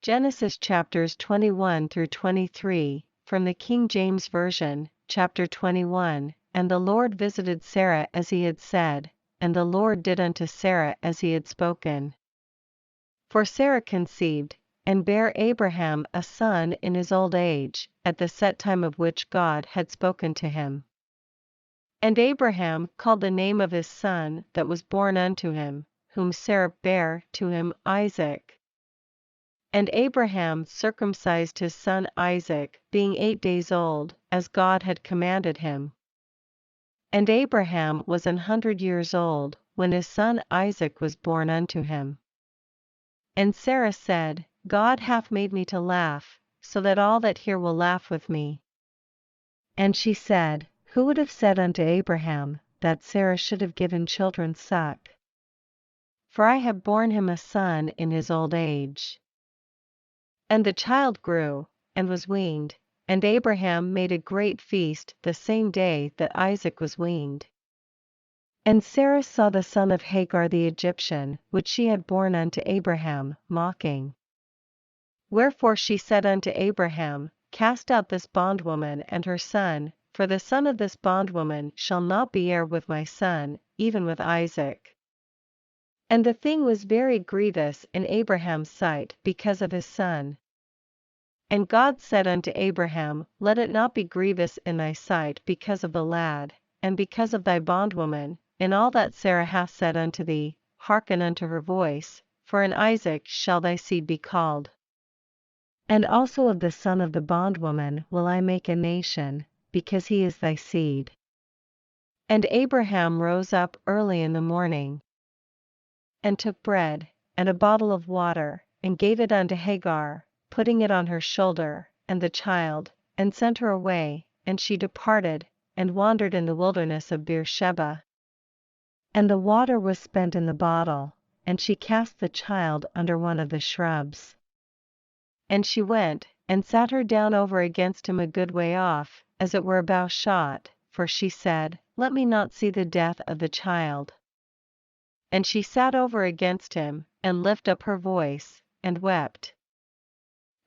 Genesis chapters 21 through 23, from the King James Version, chapter 21. And the Lord visited Sarah as he had said, and the Lord did unto Sarah as he had spoken. For Sarah conceived, and bare Abraham a son in his old age, at the set time of which God had spoken to him. And Abraham called the name of his son that was born unto him, whom Sarah bare to him, Isaac. And Abraham circumcised his son Isaac, being 8 days old, as God had commanded him. And Abraham was 100 years old, when his son Isaac was born unto him. And Sarah said, God hath made me to laugh, so that all that hear will laugh with me. And she said, Who would have said unto Abraham, that Sarah should have given children suck? For I have borne him a son in his old age. And the child grew, and was weaned, and Abraham made a great feast the same day that Isaac was weaned. And Sarah saw the son of Hagar the Egyptian, which she had borne unto Abraham, mocking. Wherefore she said unto Abraham, Cast out this bondwoman and her son, for the son of this bondwoman shall not be heir with my son, even with Isaac. And the thing was very grievous in Abraham's sight because of his son. And God said unto Abraham, Let it not be grievous in thy sight because of the lad, and because of thy bondwoman, in all that Sarah hath said unto thee, hearken unto her voice, for in Isaac shall thy seed be called. And also of the son of the bondwoman will I make a nation, because he is thy seed. And Abraham rose up early in the morning, and took bread, and a bottle of water, and gave it unto Hagar, putting it on her shoulder, and the child, and sent her away, and she departed, and wandered in the wilderness of Beersheba. And the water was spent in the bottle, and she cast the child under one of the shrubs. And she went, and sat her down over against him a good way off, as it were a bow shot, for she said, Let me not see the death of the child. And she sat over against him, and lifted up her voice, and wept.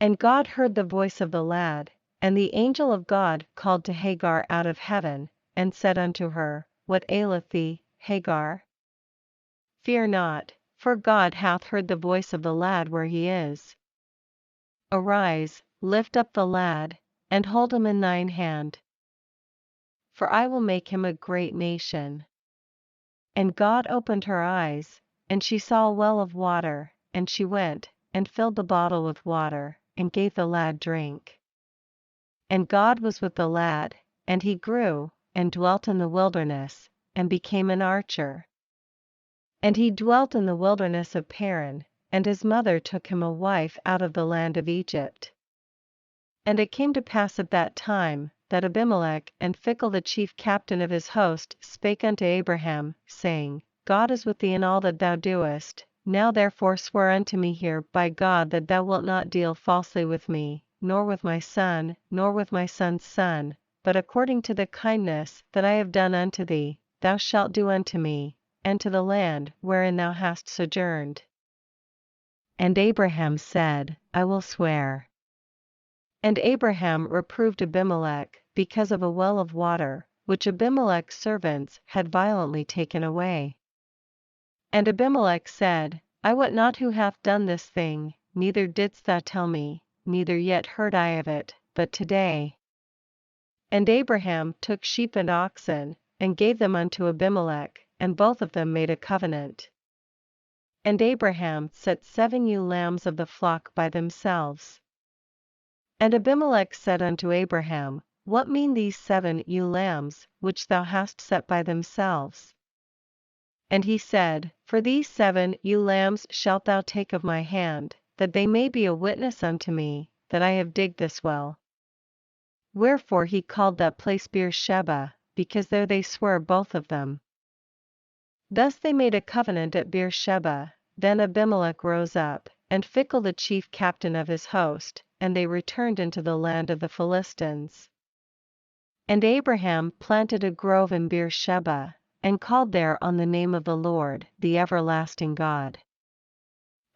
And God heard the voice of the lad, and the angel of God called to Hagar out of heaven, and said unto her, What aileth thee, Hagar? Fear not, for God hath heard the voice of the lad where he is. Arise, lift up the lad, and hold him in thine hand. For I will make him a great nation. And God opened her eyes, and she saw a well of water, and she went, and filled the bottle with water, and gave the lad drink. And God was with the lad, and he grew, and dwelt in the wilderness, and became an archer. And he dwelt in the wilderness of Paran, and his mother took him a wife out of the land of Egypt. And it came to pass at that time, that Abimelech and Phicol the chief captain of his host spake unto Abraham, saying, God is with thee in all that thou doest, now therefore swear unto me here by God that thou wilt not deal falsely with me, nor with my son, nor with my son's son, but according to the kindness that I have done unto thee, thou shalt do unto me, and to the land wherein thou hast sojourned. And Abraham said, I will swear. And Abraham reproved Abimelech, because of a well of water, which Abimelech's servants had violently taken away. And Abimelech said, I wot not who hath done this thing, neither didst thou tell me, neither yet heard I of it, but today. And Abraham took sheep and oxen, and gave them unto Abimelech, and both of them made a covenant. And Abraham set 7 ewe lambs of the flock by themselves. And Abimelech said unto Abraham, What mean these 7 ewe lambs, which thou hast set by themselves? And he said, For these 7 ewe lambs shalt thou take of my hand, that they may be a witness unto me, that I have digged this well. Wherefore he called that place Beersheba, because there they sware both of them. Thus they made a covenant at Beersheba. Then Abimelech rose up, and Phicol the chief captain of his host, and they returned into the land of the Philistines. And Abraham planted a grove in Beersheba, and called there on the name of the Lord, the everlasting God.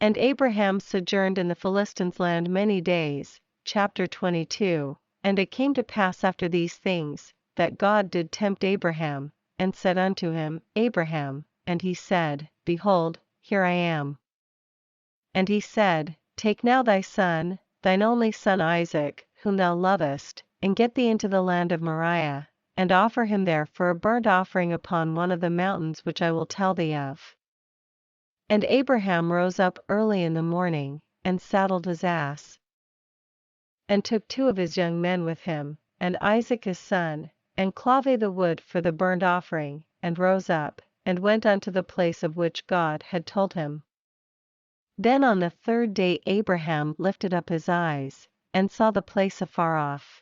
And Abraham sojourned in the Philistines' land many days. Chapter 22. And it came to pass after these things, that God did tempt Abraham, and said unto him, Abraham. And he said, Behold, here I am. And he said, Take now thy son, thine only son Isaac, whom thou lovest, and get thee into the land of Moriah, and offer him there for a burnt offering upon one of the mountains which I will tell thee of. And Abraham rose up early in the morning, and saddled his ass, and took 2 of his young men with him, and Isaac his son, and clave the wood for the burnt offering, and rose up, and went unto the place of which God had told him. Then on the 3rd day Abraham lifted up his eyes, and saw the place afar off.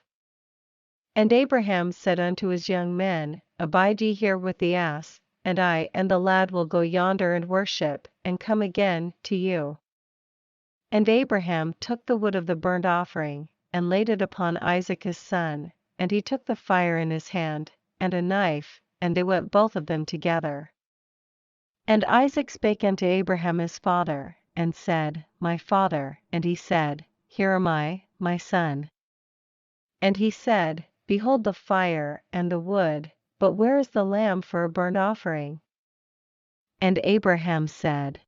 And Abraham said unto his young men, Abide ye here with the ass, and I and the lad will go yonder and worship, and come again to you. And Abraham took the wood of the burnt offering, and laid it upon Isaac his son, and he took the fire in his hand, and a knife, and they went both of them together. And Isaac spake unto Abraham his father, and said, My father. And he said, Here am I, my son. And he said, Behold the fire and the wood, but where is the lamb for a burnt offering? And Abraham said,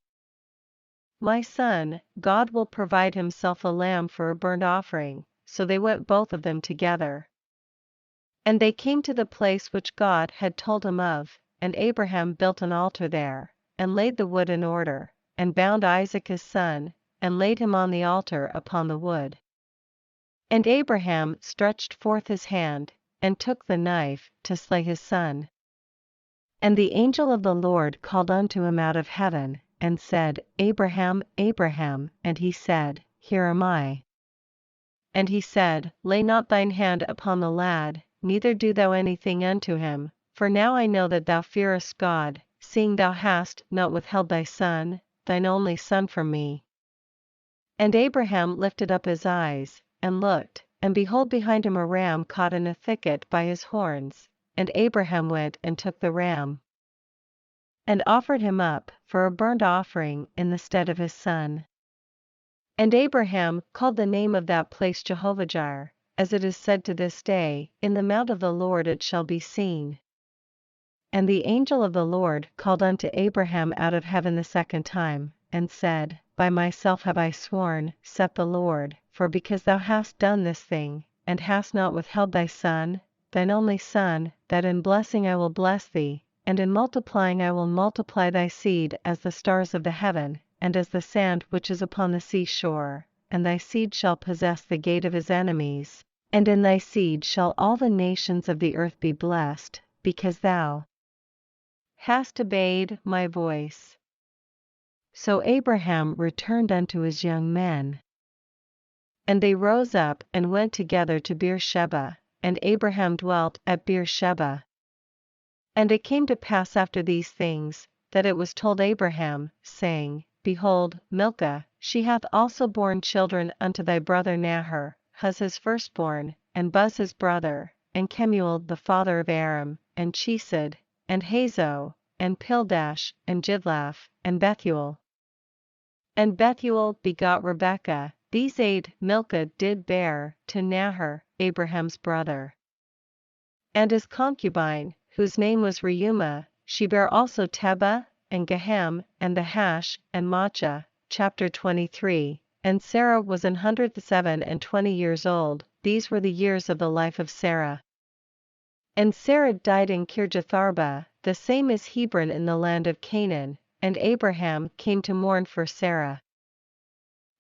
My son, God will provide himself a lamb for a burnt offering. So they went both of them together. And they came to the place which God had told him of, and Abraham built an altar there, and laid the wood in order, and bound Isaac his son, and laid him on the altar upon the wood. And Abraham stretched forth his hand, and took the knife, to slay his son. And the angel of the Lord called unto him out of heaven, and said, Abraham, Abraham. And he said, Here am I. And he said, Lay not thine hand upon the lad, neither do thou anything unto him, for now I know that thou fearest God, seeing thou hast not withheld thy son, thine only son from me. And Abraham lifted up his eyes, and looked, and behold behind him a ram caught in a thicket by his horns. And Abraham went and took the ram, and offered him up for a burnt offering in the stead of his son. And Abraham called the name of that place Jehovah-Jireh, as it is said to this day, In the mount of the Lord it shall be seen. And the angel of the Lord called unto Abraham out of heaven the 2nd time, and said, By myself have I sworn, saith the Lord, for because thou hast done this thing, and hast not withheld thy son, thine only son, that in blessing I will bless thee, and in multiplying I will multiply thy seed as the stars of the heaven, and as the sand which is upon the sea shore, and thy seed shall possess the gate of his enemies, and in thy seed shall all the nations of the earth be blessed, because thou hast obeyed my voice. So Abraham returned unto his young men. And they rose up and went together to Beersheba, and Abraham dwelt at Beersheba. And it came to pass after these things, that it was told Abraham, saying, Behold, Milcah, she hath also borne children unto thy brother Nahor, Huz his firstborn, and Buz his brother, and Kemuel the father of Aram, and Chesed, and Hazo, and Pildash, and Jidlaph, and Bethuel. And Bethuel begot Rebekah. These 8 Milcah did bear to Nahor, Abraham's brother. And his concubine, whose name was Reumah, she bare also Tebah, and Gahem, and the Hash, and Maachah. Chapter 23. And Sarah was 127 years old. These were the years of the life of Sarah. And Sarah died in Kirjatharba, the same is Hebron in the land of Canaan, and Abraham came to mourn for Sarah,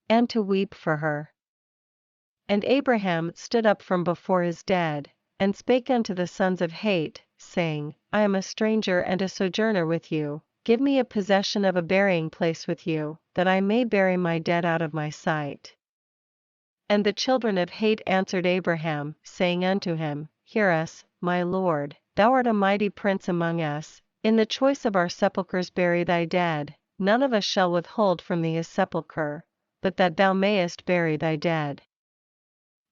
and to weep for her. And Abraham stood up from before his dead, and spake unto the sons of Het, saying, I am a stranger and a sojourner with you, give me a possession of a burying place with you, that I may bury my dead out of my sight. And the children of Het answered Abraham, saying unto him, Hear us, my lord, thou art a mighty prince among us, in the choice of our sepulchres bury thy dead, none of us shall withhold from thee a sepulchre, but that thou mayest bury thy dead.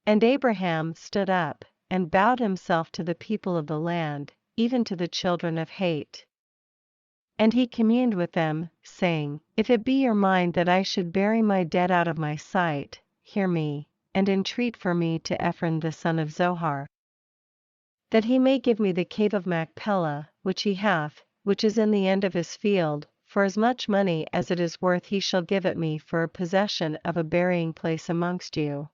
And Abraham stood up, and bowed himself to the people of the land, even to the children of Het. And he communed with them, saying, If it be your mind that I should bury my dead out of my sight, hear me, and entreat for me to Ephron the son of Zohar, that he may give me the cave of Machpelah, which he hath, which is in the end of his field, for as much money as it is worth he shall give it me for a possession of a burying place amongst you.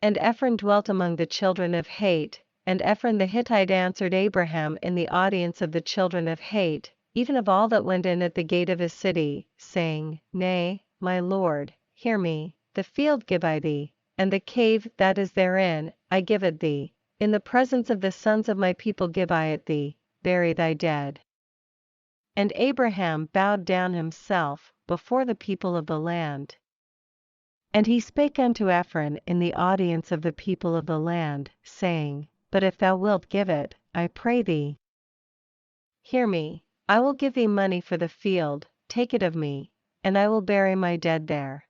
And Ephron dwelt among the children of Het, and Ephron the Hittite answered Abraham in the audience of the children of Het, even of all that went in at the gate of his city, saying, Nay, my lord, hear me, the field give I thee, and the cave that is therein, I give it thee. In the presence of the sons of my people give I it thee, bury thy dead. And Abraham bowed down himself before the people of the land. And he spake unto Ephron in the audience of the people of the land, saying, But if thou wilt give it, I pray thee, hear me, I will give thee money for the field, take it of me, and I will bury my dead there.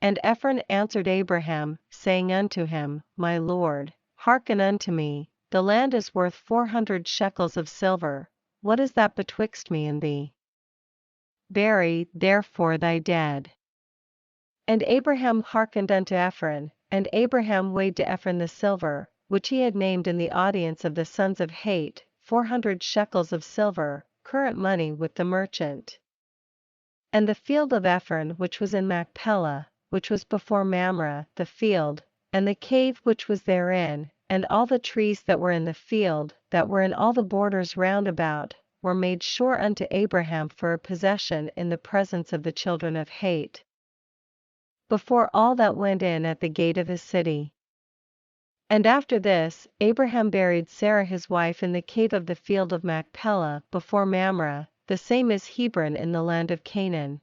And Ephron answered Abraham, saying unto him, My lord, hearken unto me, the land is worth 400 shekels of silver, what is that betwixt me and thee? Bury therefore thy dead. And Abraham hearkened unto Ephron, and Abraham weighed to Ephron the silver, which he had named in the audience of the sons of Het, 400 shekels of silver, current money with the merchant. And the field of Ephron which was in Machpelah, which was before Mamre, the field, and the cave which was therein, and all the trees that were in the field, that were in all the borders round about, were made sure unto Abraham for a possession in the presence of the children of Het, before all that went in at the gate of his city. And after this, Abraham buried Sarah his wife in the cave of the field of Machpelah before Mamre, the same is Hebron in the land of Canaan.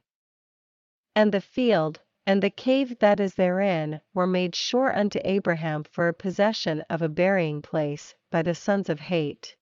And the field, and the cave that is therein, were made sure unto Abraham for a possession of a burying place, by the sons of Het.